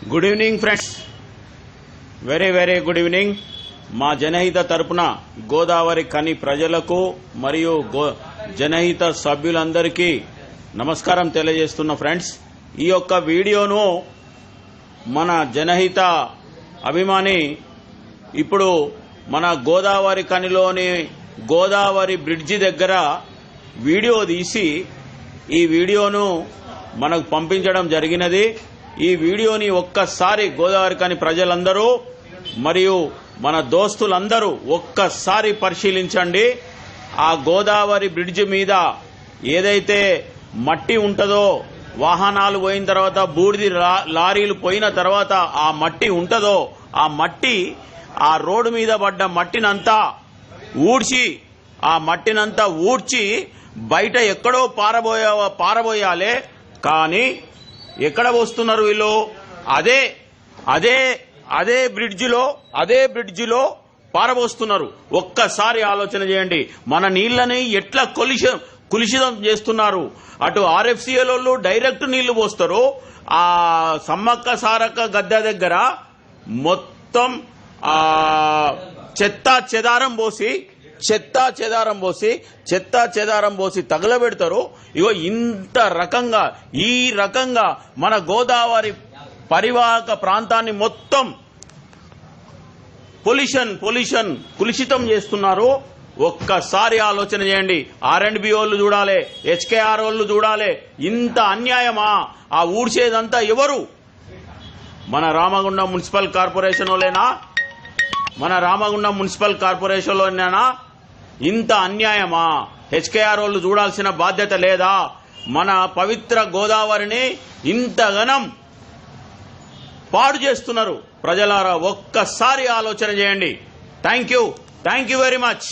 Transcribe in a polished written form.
Good evening friends, very good evening. మా జనహిత తరపున గోదావరి కని ప్రజలకు మరియు జనహిత సభ్యులందరికీ నమస్కారం తెలియజేస్తున్న ఫ్రెండ్స్. ఈ యొక్క వీడియోను మన జనహిత అభిమాని ఇప్పుడు మన గోదావరి కనిలోని గోదావరి బ్రిడ్జి దగ్గర వీడియో తీసి ఈ వీడియోను మనకు పంపించడం జరిగినది. ఈ వీడియోని ఒక్కసారి గోదావరి కని ప్రజలందరూ మరియు మన దోస్తులందరూ ఒక్కసారి పరిశీలించండి. ఆ గోదావరి బ్రిడ్జి మీద ఏదైతే మట్టి ఉంటుందో, వాహనాలు పోయిన తర్వాత బూడిది లారీలు పోయిన తర్వాత ఆ మట్టి ఉంటుందో, ఆ మట్టి ఆ రోడ్డు మీద పడ్డ మట్టినంతా ఊడ్చి బయట ఎక్కడో పారబోయాలే. కానీ ఎక్కడ పోస్తున్నారు వీళ్ళు? అదే బ్రిడ్జిలో పారబోస్తున్నారు. ఒక్కసారి ఆలోచన చేయండి. మన నీళ్లని ఎట్లా కులుషితం చేస్తున్నారు. అటు ఆర్ఎఫ్సిఎల్ డైరెక్ట్ నీళ్లు పోస్తారు. ఆ సమ్మక్క సారక్క గద్దె దగ్గర మొత్తం చెత్త చెదారం పోసి తగలబెడతారు. ఇగో ఈ రకంగా మన గోదావరి పరివాహక ప్రాంతాన్ని మొత్తం కులుషితం చేస్తున్నారు. ఒక్కసారి ఆలోచన చేయండి. R&B వాళ్ళు చూడాలి, HKR వాళ్ళు చూడాలి. ఇంత అన్యాయమా? ఆ ఊడ్చేదంతా ఎవరు? మన రామగుండం మున్సిపల్ కార్పొరేషన్లోనేనా? ఇంత అన్యాయమా? HKR వాళ్ళు చూడాల్సిన బాధ్యత లేదా? మన పవిత్ర గోదావరిని ఇంతగనం పాడు చేస్తున్నారు. ప్రజలారా ఒక్కసారి ఆలోచన చేయండి. Thank you very much.